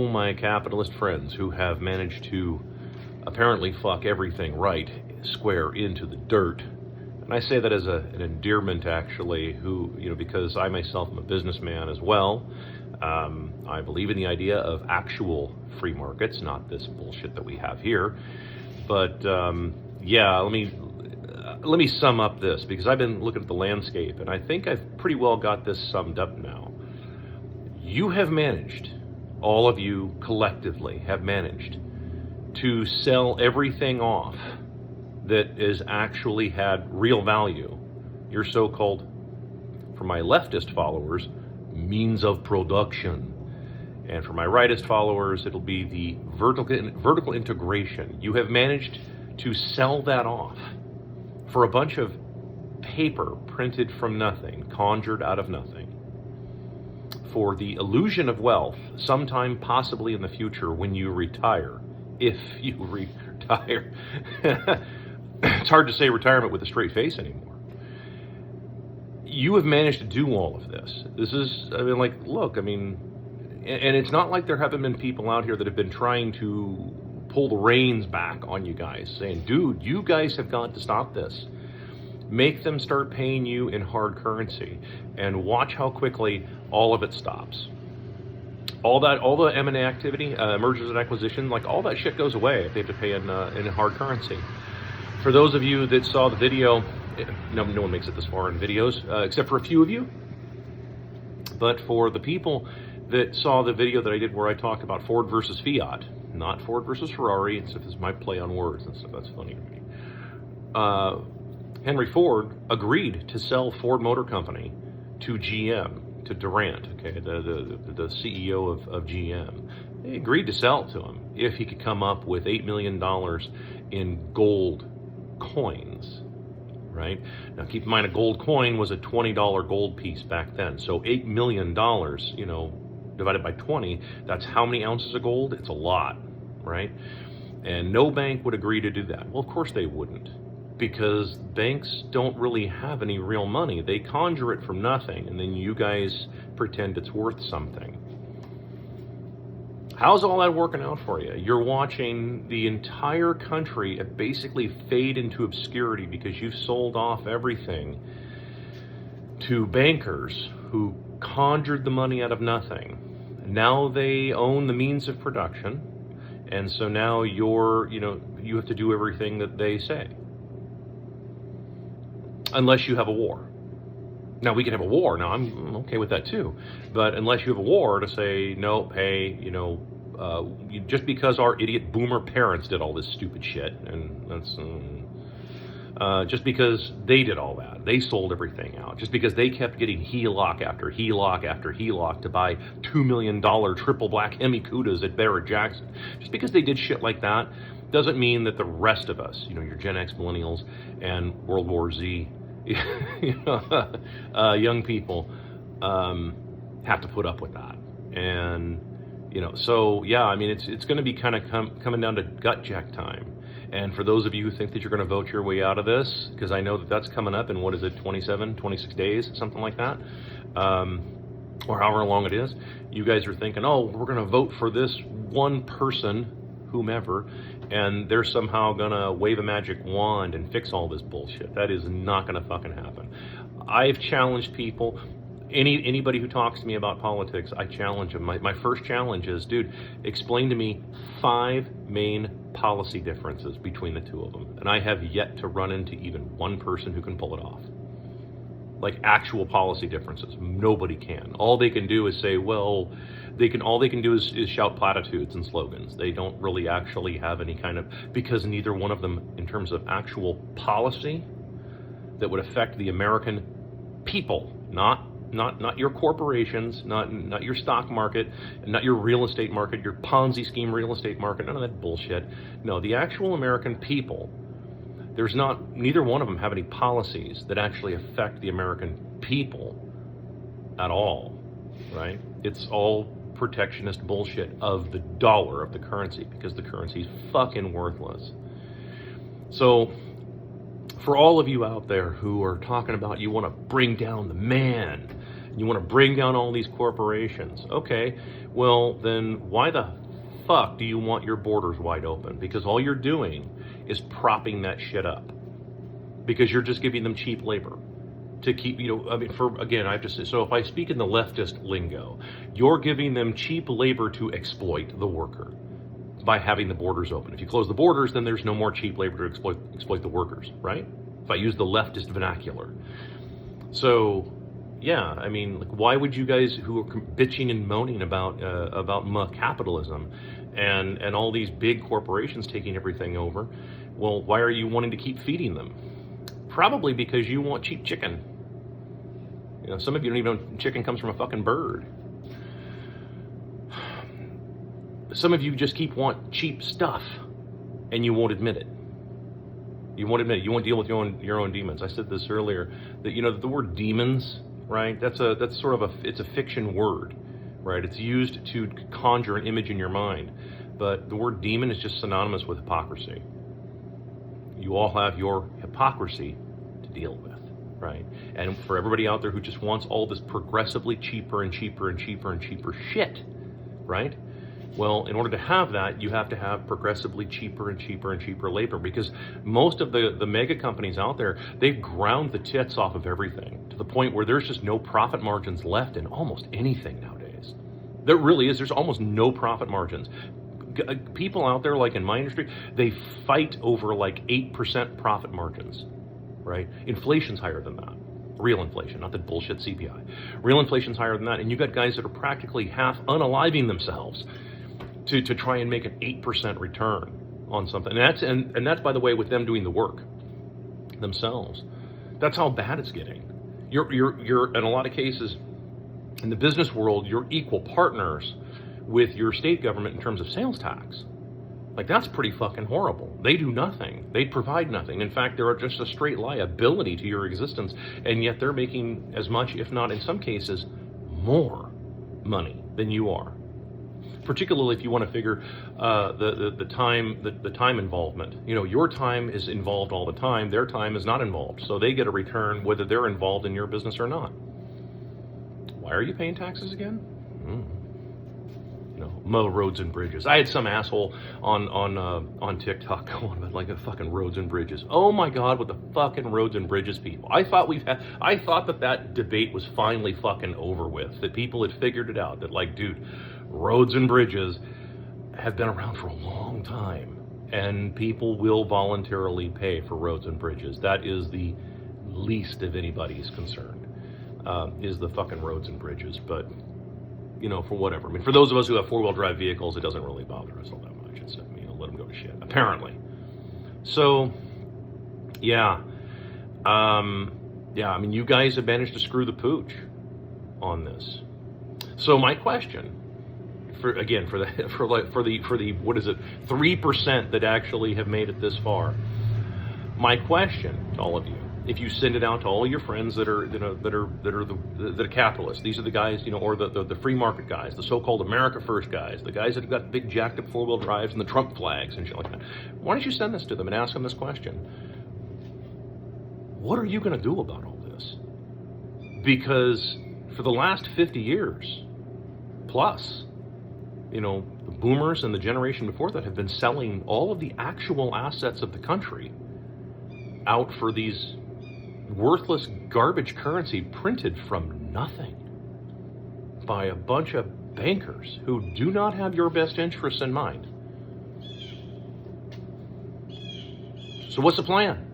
My capitalist friends who have managed to apparently fuck everything right square into the dirt. And I say that as an endearment, actually, because I myself am a businessman as well. I believe in the idea of actual free markets, not this bullshit that we have here. But yeah, let me sum up this, because I've been looking at the landscape, and I think I've pretty well got this summed up now. You have managed, all of you collectively have managed to sell everything off that is actually had real value. Your so-called, for my leftist followers, means of production. And for my rightist followers, it'll be the vertical integration. You have managed to sell that off for a bunch of paper printed from nothing, conjured out of nothing, for the illusion of wealth sometime possibly in the future when you retire, if you retire. It's hard to say retirement with a straight face anymore. You have managed to do all of this. This is, and it's not like there haven't been people out here that have been trying to pull the reins back on you guys, saying, dude, you guys have got to stop this. Make them start paying you in hard currency, and watch how quickly all of it stops. All the M&A activity, mergers and acquisitions, like all that shit goes away if they have to pay in hard currency. For those of you that saw the video, no one makes it this far in videos, except for a few of you. But for the people that saw the video that I did where I talked about Ford versus Fiat, not Ford versus Ferrari, and stuff, this is my play on words and stuff, that's funny to me. Henry Ford agreed to sell Ford Motor Company to GM, to Durant, okay, the CEO of GM. They agreed to sell it to him if he could come up with $8 million in gold coins, right? Now keep in mind, a gold coin was a $20 gold piece back then. So $8 million, divided by 20, that's how many ounces of gold? It's a lot, right? And no bank would agree to do that. Well, of course they wouldn't, because banks don't really have any real money. They conjure it from nothing, and then you guys pretend it's worth something. How's all that working out for you? You're watching the entire country basically fade into obscurity because you've sold off everything to bankers who conjured the money out of nothing. Now they own the means of production, and so now you have to do everything that they say. Unless you have a war. Now, we can have a war. Now, I'm okay with that too. But unless you have a war to say, no, hey, just because our idiot boomer parents did all this stupid shit, and that's just because they did all that, they sold everything out, just because they kept getting HELOC after HELOC after HELOC to buy $2 million triple black Hemi Cudas at Barrett-Jackson, just because they did shit like that, doesn't mean that the rest of us, your Gen X millennials and World War Z, young people, have to put up with that. And, so yeah, it's going to be kind of coming down to gut check time. And for those of you who think that you're going to vote your way out of this, because I know that that's coming up in, 26 days, something like that, or however long it is, you guys are thinking, oh, we're going to vote for this one person, whomever, and they're somehow gonna wave a magic wand and fix all this bullshit. That is not gonna fucking happen. I've challenged people, anybody who talks to me about politics, I challenge them. My first challenge is, dude, explain to me 5 main policy differences between the two of them. And I have yet to run into even one person who can pull it off. Like actual policy differences. Nobody can. All they can do is say, well, all they can do is shout platitudes and slogans. They don't really actually have any kind of, because neither one of them, in terms of actual policy that would affect the American people, not your corporations, not your stock market, not your real estate market, your Ponzi scheme real estate market, none of that bullshit. No, the actual American people, neither one of them have any policies that actually affect the American people at all, right? It's all protectionist bullshit of the dollar, of the currency, because the currency is fucking worthless. So for all of you out there who are talking about you want to bring down the man, you want to bring down all these corporations, okay, Well, then why the fuck do you want your borders wide open? Because all you're doing is propping that shit up. Because you're just giving them cheap labor to keep, I mean, so if I speak in the leftist lingo, you're giving them cheap labor to exploit the worker by having the borders open. If you close the borders, then there's no more cheap labor to exploit the workers, right? If I use the leftist vernacular. So, yeah, I mean, like, why would you guys who are bitching and moaning about capitalism and all these big corporations taking everything over, well, why are you wanting to keep feeding them? Probably because you want cheap chicken. Some of you don't even know chicken comes from a fucking bird. Some of you just want cheap stuff, and you won't admit it. You won't admit it. You won't deal with your own demons. I said this earlier, that the word demons, right? That's sort of it's a fiction word, right? It's used to conjure an image in your mind, but the word demon is just synonymous with hypocrisy. You all have your hypocrisy to deal with, right? And for everybody out there who just wants all this progressively cheaper and cheaper and cheaper and cheaper shit, right? Well, in order to have that, you have to have progressively cheaper and cheaper and cheaper labor, because most of the mega companies out there, they've ground the tits off of everything to the point where there's just no profit margins left in almost anything nowadays. There really is. There's almost no profit margins. People out there, like in my industry, they fight over like 8% profit margins, right? Inflation's higher than that. Real inflation, not the bullshit CPI. Real inflation's higher than that, and you got guys that are practically half unaliving themselves to try and make an 8% return on something. And that's by the way with them doing the work themselves. That's how bad it's getting. You're in a lot of cases in the business world, you're equal partners with your state government in terms of sales tax. Like, that's pretty fucking horrible. They do nothing. They provide nothing. In fact, they're just a straight liability to your existence, and yet they're making as much, if not in some cases, more money than you are. Particularly if you want to figure the time involvement. Your time is involved all the time. Their time is not involved. So they get a return whether they're involved in your business or not. Why are you paying taxes again? Mow roads and bridges. I had some asshole on TikTok go on about like the fucking roads and bridges. Oh my God, with the fucking roads and bridges people. I thought that debate was finally fucking over with. That people had figured it out. That like, dude, roads and bridges have been around for a long time, and people will voluntarily pay for roads and bridges. That is the least of anybody's concern, is the fucking roads and bridges. But for whatever. I mean, for those of us who have four-wheel drive vehicles, it doesn't really bother us all that much. It's, let them go to shit, apparently. So, yeah. I mean, you guys have managed to screw the pooch on this. So my question, for the what is it, 3% that actually have made it this far. My question to all of you, if you send it out to all your friends that are the capitalists, these are the guys, or the free market guys, the so-called America First guys, the guys that have got big jacked up four-wheel drives and the Trump flags and shit like that. Why don't you send this to them and ask them this question? What are you going to do about all this? Because for the last 50 years plus, the boomers and the generation before that have been selling all of the actual assets of the country out for these worthless garbage currency printed from nothing by a bunch of bankers who do not have your best interests in mind. So what's the plan?